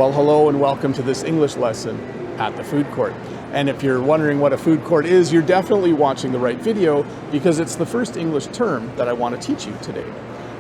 Well, hello and welcome to this English lesson at the food court. And if you're wondering what a food court is, you're definitely watching the right video because it's the first English term that I want to teach you today.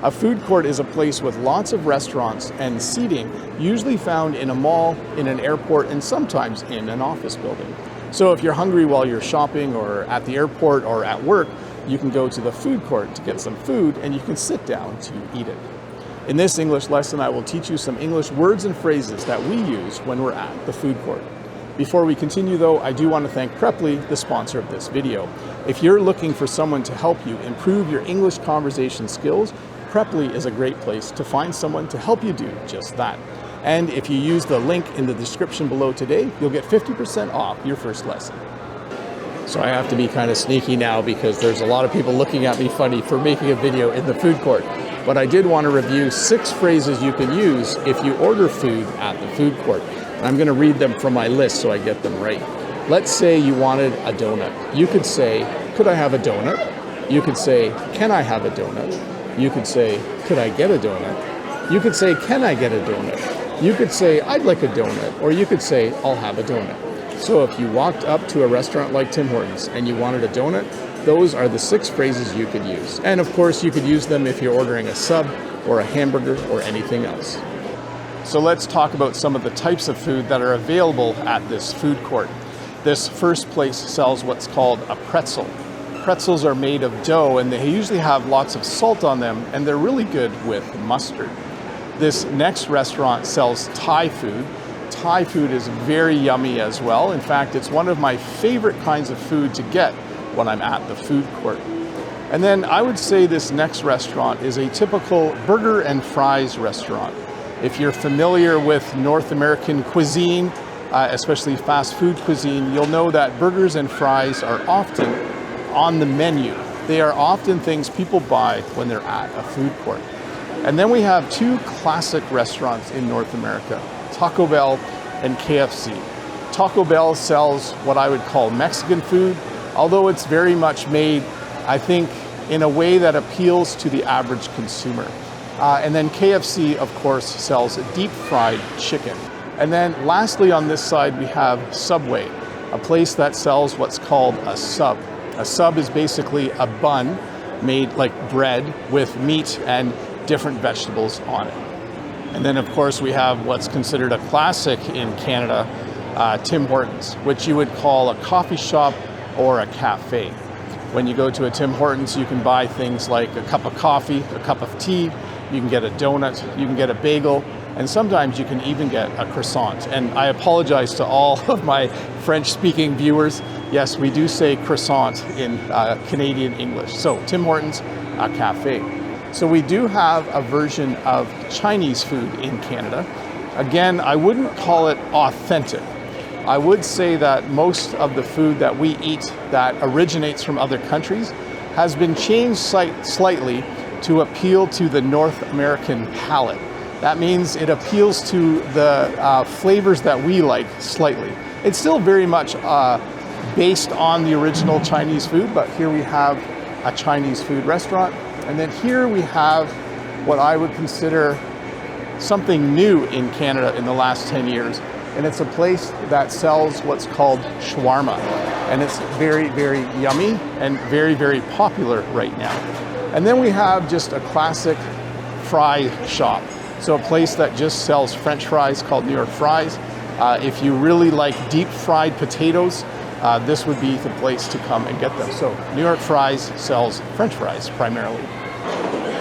A food court is a place with lots of restaurants and seating, usually found in a mall, in an airport, and sometimes in an office building. So if you're hungry while you're shopping or at the airport or at work, you can go to the food court to get some food and you can sit down to eat it. In this English lesson, I will teach you some English words and phrases that we use when we're at the food court. Before we continue though, I do want to thank Preply, the sponsor of this video. If you're looking for someone to help you improve your English conversation skills, Preply is a great place to find someone to help you do just that. And if you use the link in the description below today, you'll get 50% off your first lesson. So I have to be kind of sneaky now because there's a lot of people looking at me funny for making a video in the food court. But I did want to review 6 phrases you can use if you order food at the food court. And I'm going to read them from my list so I get them right. Let's say you wanted a donut. You could say, could I have a donut? You could say, can I have a donut? You could say, could I get a donut? You could say, can I get a donut? You could say, I'd like a donut. Or you could say, I'll have a donut. So if you walked up to a restaurant like Tim Hortons and you wanted a donut, those are the 6 phrases you could use. And of course, you could use them if you're ordering a sub or a hamburger or anything else. So let's talk about some of the types of food that are available at this food court. This first place sells what's called a pretzel. Pretzels are made of dough and they usually have lots of salt on them and they're really good with mustard. This next restaurant sells Thai food. Thai food is very yummy as well. In fact, it's one of my favorite kinds of food to get when I'm at the food court. And then I would say this next restaurant is a typical burger and fries restaurant. If you're familiar with North American cuisine, especially fast food cuisine, you'll know that burgers and fries are often on the menu. They are often things people buy when they're at a food court. And then we have 2 classic restaurants in North America, Taco Bell and KFC. Taco Bell sells what I would call Mexican food, although it's very much made, I think, in a way that appeals to the average consumer. And then KFC, of course, sells deep fried chicken. And then lastly on this side, we have Subway, a place that sells what's called a sub. A sub is basically a bun made like bread with meat and different vegetables on it. And then of course we have what's considered a classic in Canada, Tim Hortons, which you would call a coffee shop or a cafe. When you go to a Tim Hortons, you can buy things like a cup of coffee, a cup of tea, you can get a donut, you can get a bagel, and sometimes you can even get a croissant. And I apologize to all of my French-speaking viewers. Yes, we do say croissant in Canadian English. So Tim Hortons, a cafe. So we do have a version of Chinese food in Canada. Again, I wouldn't call it authentic. I would say that most of the food that we eat that originates from other countries has been changed slightly to appeal to the North American palate. That means it appeals to the flavors that we like slightly. It's still very much based on the original Chinese food, but here we have a Chinese food restaurant. And then here we have what I would consider something new in Canada in the last 10 years. And it's a place that sells what's called shawarma. And it's very, very yummy and very, very popular right now. And then we have just a classic fry shop. So a place that just sells French fries called New York Fries. If you really like deep fried potatoes, this would be the place to come and get them. So New York Fries sells French fries primarily.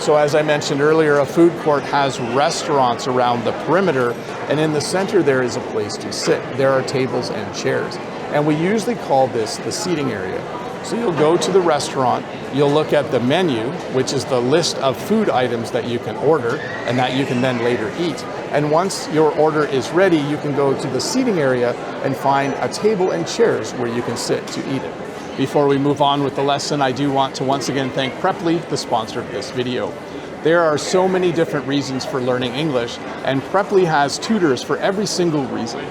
So as I mentioned earlier, a food court has restaurants around the perimeter, and in the center there is a place to sit. There are tables and chairs. And we usually call this the seating area. So you'll go to the restaurant, you'll look at the menu, which is the list of food items that you can order and that you can then later eat. And once your order is ready, you can go to the seating area and find a table and chairs where you can sit to eat it. Before we move on with the lesson, I do want to once again thank Preply, the sponsor of this video. There are so many different reasons for learning English, and Preply has tutors for every single reason.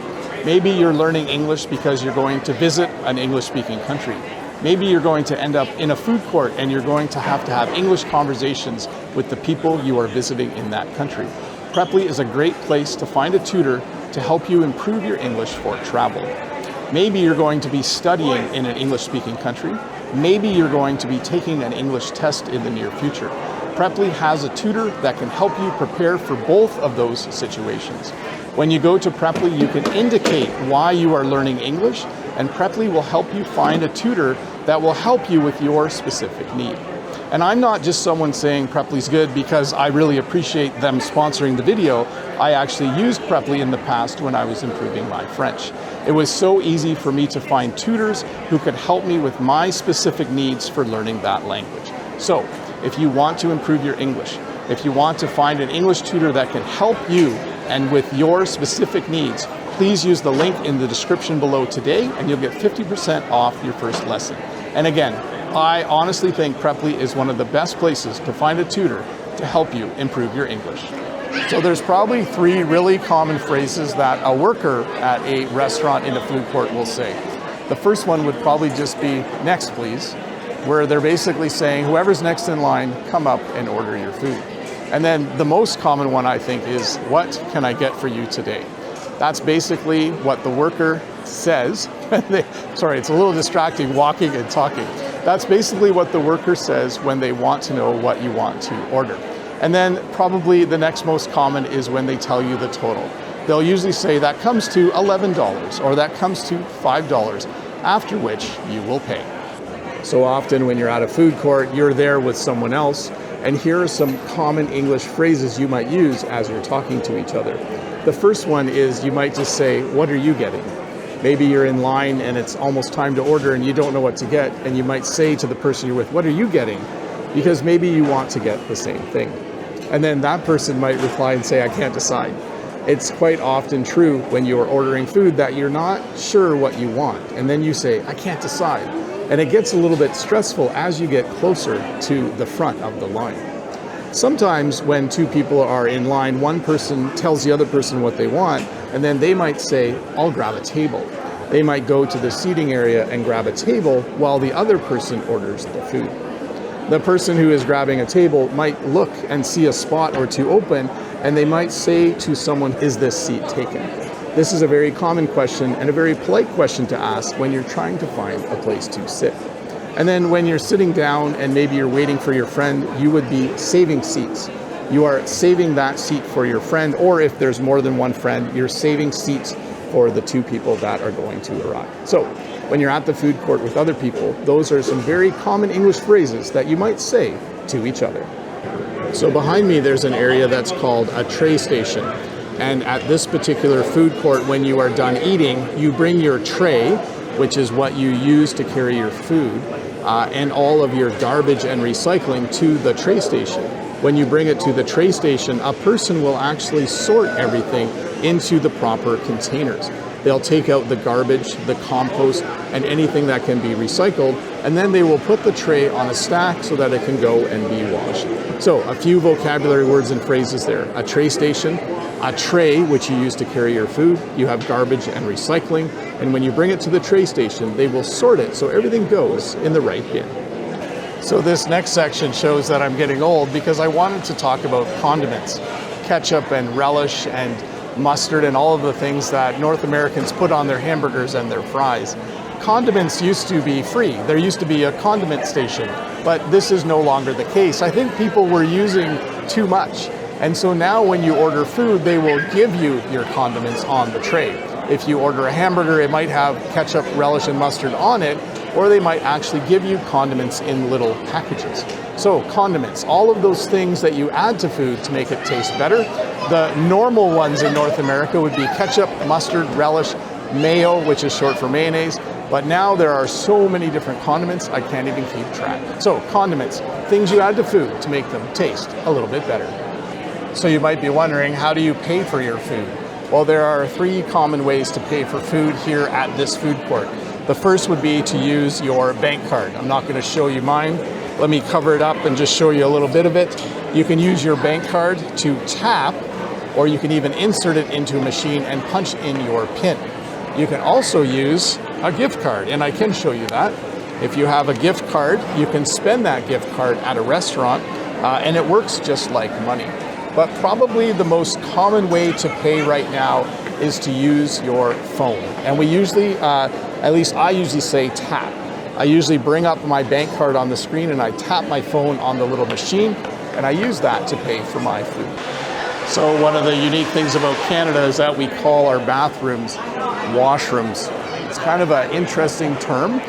Maybe you're learning English because you're going to visit an English-speaking country. Maybe you're going to end up in a food court and you're going to have English conversations with the people you are visiting in that country. Preply is a great place to find a tutor to help you improve your English for travel. Maybe you're going to be studying in an English-speaking country. Maybe you're going to be taking an English test in the near future. Preply has a tutor that can help you prepare for both of those situations. When you go to Preply, you can indicate why you are learning English, and Preply will help you find a tutor that will help you with your specific need. And I'm not just someone saying Preply's good because I really appreciate them sponsoring the video. I actually used Preply in the past when I was improving my French. It was so easy for me to find tutors who could help me with my specific needs for learning that language. So, if you want to improve your English, if you want to find an English tutor that can help you and with your specific needs, please use the link in the description below today and you'll get 50% off your first lesson. And again, I honestly think Preply is one of the best places to find a tutor to help you improve your English. So there's probably 3 really common phrases that a worker at a restaurant in a food court will say. The first one would probably just be, "Next, please," where they're basically saying, whoever's next in line, come up and order your food. And then the most common one, I think, is, "What can I get for you today?" That's basically what the worker says. Sorry, it's a little distracting walking and talking. That's basically what the worker says when they want to know what you want to order. And then probably the next most common is when they tell you the total. They'll usually say that comes to $11 or that comes to $5, after which you will pay. So often when you're at a food court, you're there with someone else, and here are some common English phrases you might use as you're talking to each other. The first one is you might just say, "What are you getting?" Maybe you're in line and it's almost time to order and you don't know what to get, and you might say to the person you're with, "What are you getting?" Because maybe you want to get the same thing. And then that person might reply and say, "I can't decide." It's quite often true when you're ordering food that you're not sure what you want, and then you say, "I can't decide." And it gets a little bit stressful as you get closer to the front of the line. Sometimes when 2 people are in line, one person tells the other person what they want, and then they might say, "I'll grab a table." They might go to the seating area and grab a table while the other person orders the food. The person who is grabbing a table might look and see a spot or 2 open, and they might say to someone, "Is this seat taken?" This is a very common question and a very polite question to ask when you're trying to find a place to sit. And then when you're sitting down and maybe you're waiting for your friend, you would be saving seats. You are saving that seat for your friend, or if there's more than one friend, you're saving seats for the 2 people that are going to arrive. So when you're at the food court with other people, those are some very common English phrases that you might say to each other. So behind me, there's an area that's called a tray station. And at this particular food court, when you are done eating, you bring your tray, which is what you use to carry your food, and all of your garbage and recycling to the tray station. When you bring it to the tray station, a person will actually sort everything into the proper containers. They'll take out the garbage, the compost, and anything that can be recycled, and then they will put the tray on a stack so that it can go and be washed. So a few vocabulary words and phrases there. A tray station, a tray which you use to carry your food, you have garbage and recycling, and when you bring it to the tray station, they will sort it so everything goes in the right bin. So this next section shows that I'm getting old because I wanted to talk about condiments, ketchup and relish and mustard and all of the things that North Americans put on their hamburgers and their fries. Condiments used to be free. There used to be a condiment station, but this is no longer the case. I think people were using too much. And so now when you order food, they will give you your condiments on the tray. If you order a hamburger, it might have ketchup, relish, and mustard on it, or they might actually give you condiments in little packages. So condiments, all of those things that you add to food to make it taste better. The normal ones in North America would be ketchup, mustard, relish, mayo, which is short for mayonnaise. But now there are so many different condiments, I can't even keep track. So condiments, things you add to food to make them taste a little bit better. So you might be wondering, how do you pay for your food? Well, there are 3 common ways to pay for food here at this food court. The first would be to use your bank card. I'm not going to show you mine. Let me cover it up and just show you a little bit of it. You can use your bank card to tap, or you can even insert it into a machine and punch in your PIN. You can also use a gift card, and I can show you that. If you have a gift card, you can spend that gift card at a restaurant, and it works just like money. But probably the most common way to pay right now is to use your phone. And we usually, at least I usually say tap. I usually bring up my bank card on the screen and I tap my phone on the little machine, and I use that to pay for my food. So one of the unique things about Canada is that we call our bathrooms washrooms. It's kind of an interesting term.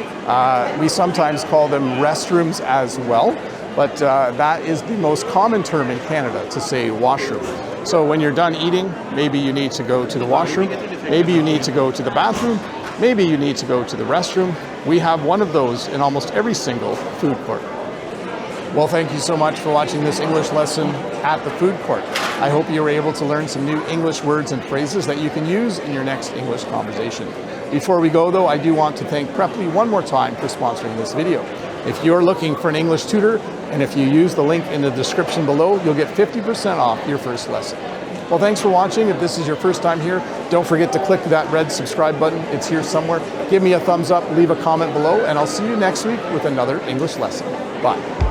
We sometimes call them restrooms as well, but that is the most common term in Canada, to say washroom. So when you're done eating, maybe you need to go to the washroom, maybe you need to go to the bathroom, maybe you need to go to the restroom. We have one of those in almost every single food court. Well, thank you so much for watching this English lesson at the food court. I hope you were able to learn some new English words and phrases that you can use in your next English conversation. Before we go though, I do want to thank Preply one more time for sponsoring this video. If you're looking for an English tutor, and if you use the link in the description below, you'll get 50% off your first lesson. Well, thanks for watching. If this is your first time here, don't forget to click that red subscribe button. It's here somewhere. Give me a thumbs up, leave a comment below, and I'll see you next week with another English lesson. Bye.